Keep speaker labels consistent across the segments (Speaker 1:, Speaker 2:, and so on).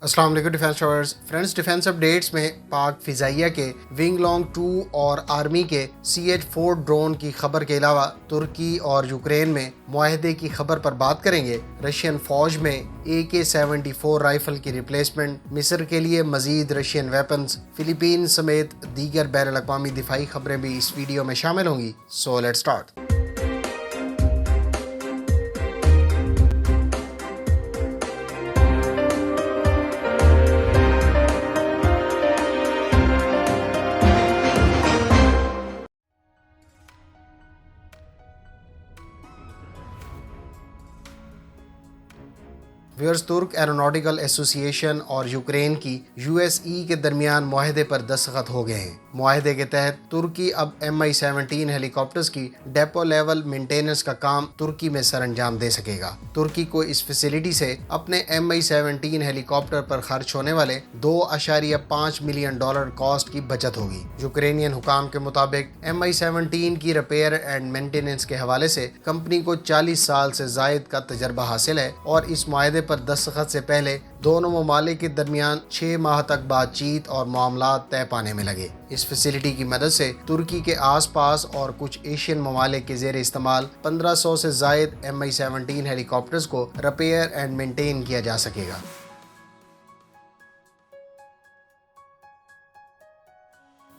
Speaker 1: السلام علیکم defence lovers friends, defence updates میں پاک فضائیہ کے ونگ لانگ 2 اور آرمی کے CH-4 ڈرون کی خبر کے علاوہ ترکی اور یوکرین میں معاہدے کی خبر پر بات کریں گے۔ رشین فوج میں AK-74 رائفل کی ریپلیسمنٹ، مصر کے لیے مزید رشین ویپنز، فلپین سمیت دیگر بین الاقوامی دفاعی خبریں بھی اس ویڈیو میں شامل ہوں گی۔ So let's start. ویئرز، ترک ایروناٹیکل ایسوسی ایشن اور یوکرین کی USE کے درمیان معاہدے پر دستخط ہو گئے ہیں۔ معاہدے کے تحت ترکی اب Mi-17 ہیلی کاپٹرز کی ڈیپو لیول مینٹیننس کا کام ترکی میں سر انجام دے سکے گا۔ ترکی کو اس فیسلٹی سے اپنے Mi-17 ہیلی کاپٹر پر خرچ ہونے والے $2.5 ملین کاسٹ کی بچت ہوگی۔ یوکرینین حکام کے مطابق Mi-17 کی ریپیئر اینڈ مینٹیننس کے حوالے سے کمپنی کو 40 سال سے زائد کا تجربہ حاصل ہے اور اس معاہدے پر دستخط سے پہلے دونوں ممالک کے درمیان 6 ماہ تک بات چیت اور معاملات طے پانے میں لگے۔ اس فیسلٹی کی مدد سے ترکی کے آس پاس اور کچھ ایشین ممالک کے زیر استعمال 1500 سے زائد Mi-17 ہیلی کاپٹرز کو ریپیئر اینڈ مینٹین کیا جا سکے گا۔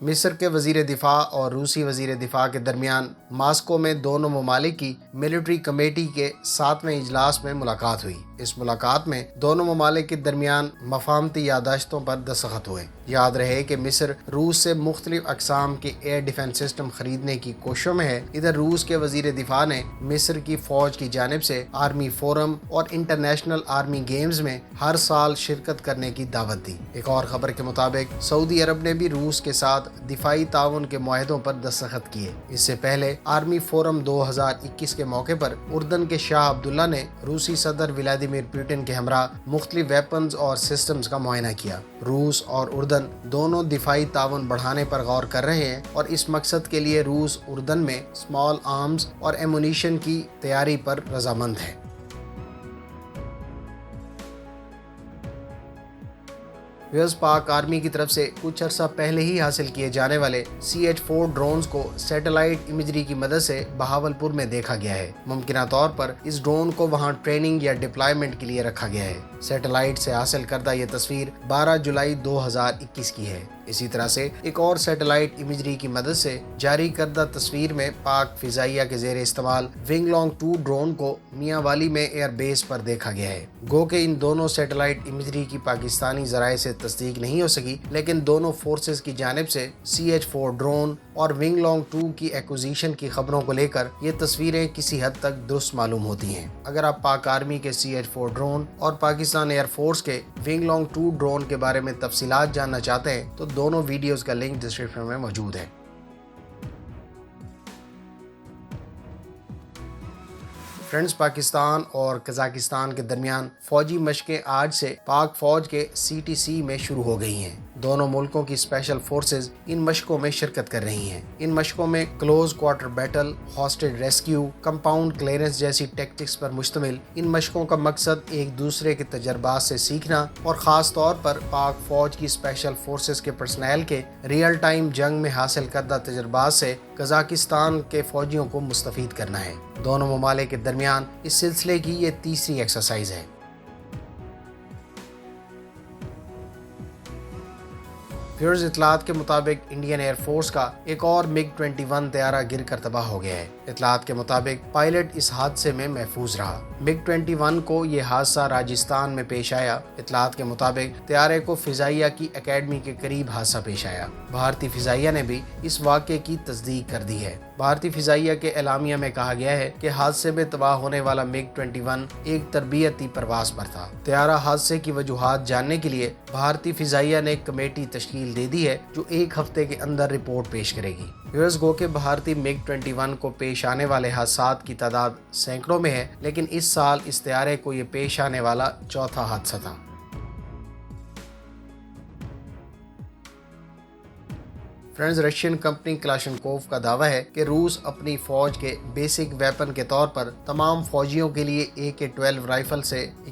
Speaker 1: مصر کے وزیر دفاع اور روسی وزیر دفاع کے درمیان ماسکو میں دونوں ممالک کی ملٹری کمیٹی کے 7ویں اجلاس میں ملاقات ہوئی۔ اس ملاقات میں دونوں ممالک کے درمیان مفاہمتی یادداشتوں پر دستخط ہوئے۔ یاد رہے کہ مصر روس سے مختلف اقسام کے ایئر ڈیفنس سسٹم خریدنے کی کوششوں میں ہے۔ ادھر روس کے وزیر دفاع نے مصر کی فوج کی جانب سے آرمی فورم اور انٹرنیشنل آرمی گیمز میں ہر سال شرکت کرنے کی دعوت دی۔ ایک اور خبر کے مطابق سعودی عرب نے بھی روس کے ساتھ دفاعی تعاون کے معاہدوں پر دستخط کیے۔ اس سے پہلے آرمی فورم 2021 کے موقع پر اردن کے شاہ عبداللہ نے روسی صدر ولادیمیر پوٹن کے ہمراہ مختلف ویپنز اور سسٹمز کا معائنہ کیا۔ روس اور اردن دونوں دفاعی تعاون بڑھانے پر غور کر رہے ہیں اور اس مقصد کے لیے روس اردن میں اسمال آرمز اور ایمونیشن کی تیاری پر رضامند ہے۔ پاک آرمی کی طرف سے کچھ عرصہ پہلے ہی حاصل کیے جانے والے CH-4 ڈرونز کو سیٹلائٹ امیجری کی مدد سے بہاولپور میں دیکھا گیا ہے۔ ممکنہ طور پر اس ڈرون کو وہاں ٹریننگ یا ڈپلائمنٹ کے لیے رکھا گیا ہے۔ سیٹلائٹ سے حاصل کردہ یہ تصویر 12 جولائی 2021 کی ہے۔ اسی طرح سے ایک اور سیٹلائٹ امیجری کی مدد سے جاری کردہ تصویر میں پاک فضائیہ کے زیر استعمال ونگ لانگ 2 ڈرون کو میاں والی میں ایئر بیس پر دیکھا گیا ہے۔ گو کہ ان دونوں سیٹلائٹ امیجری کی پاکستانی ذرائع سے تصدیق نہیں ہو سکی، لیکن دونوں فورسز کی جانب سے CH-4 ڈرون اور ونگ لانگ 2 کی ایکوزیشن کی خبروں کو لے کر یہ تصویریں کسی حد تک درست معلوم ہوتی ہیں۔ اگر آپ پاک آرمی کے CH-4 ڈرون اور پاکستان ایئر فورس کے ونگ لانگ 2 ڈرون کے بارے میں تفصیلات جاننا چاہتے ہیں تو دونوں ویڈیوز کا لنک ڈسکرپشن میں موجود ہے۔ فرینڈز، پاکستان اور قزاقستان کے درمیان فوجی مشقیں آج سے پاک فوج کے CTC میں شروع ہو گئی ہیں۔ دونوں ملکوں کی اسپیشل فورسز ان مشقوں میں شرکت کر رہی ہیں۔ ان مشقوں میں close quarter battle, hostage rescue, compound clearance جیسی ٹیکٹکس پر مشتمل ان مشقوں کا مقصد ایک دوسرے کے تجربات سے سیکھنا اور خاص طور پر پاک فوج کی اسپیشل فورسز کے پرسنل کے ریئل ٹائم جنگ میں حاصل کردہ تجربات سے قزاقستان کے فوجیوں کو مستفید کرنا ہے۔ دونوں ممالک کے درمیان اس سلسلے کی یہ تیسری ایکسرسائز ہے۔ ویئرز، اطلاعات کے مطابق انڈین ایئر فورس کا ایک اور MiG-21 طیارہ گر کر تباہ ہو گیا ہے۔ اطلاعات کے مطابق پائلٹ اس حادثے میں محفوظ رہا۔ MiG-21 کو یہ حادثہ راجستھان میں پیش آیا۔ اطلاعات کے مطابق طیارے کو فضائیہ کی اکیڈمی کے قریب حادثہ پیش آیا۔ بھارتی فضائیہ نے بھی اس واقعے کی تصدیق کر دی ہے۔ بھارتی فضائیہ کے اعلامیہ میں کہا گیا ہے کہ حادثے میں تباہ ہونے والا MiG-21 ایک تربیتی پرواز پر تھا۔ طیارہ حادثے کی وجوہات جاننے کے لیے بھارتی فضائیہ نے ایک کمیٹی تشکیل دے دی ہے جو ایک ہفتے کے اندر رپورٹ پیش کرے گی۔ ویئرز، گو کہ بھارتی MiG-21 کو پیش آنے والے حادثات کی تعداد سینکڑوں میں ہے، لیکن اس سال اس طیارے کو یہ پیش آنے والا چوتھا حادثہ تھا۔ فرینڈز، رشین کمپنی کلاشنکوف کا دعویٰ ہے کہ روس اپنی فوج کے بیسک ویپن کے طور پر تمام فوجیوں کے لیے AK-12 رائفل سے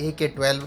Speaker 1: AK-12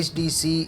Speaker 1: HDC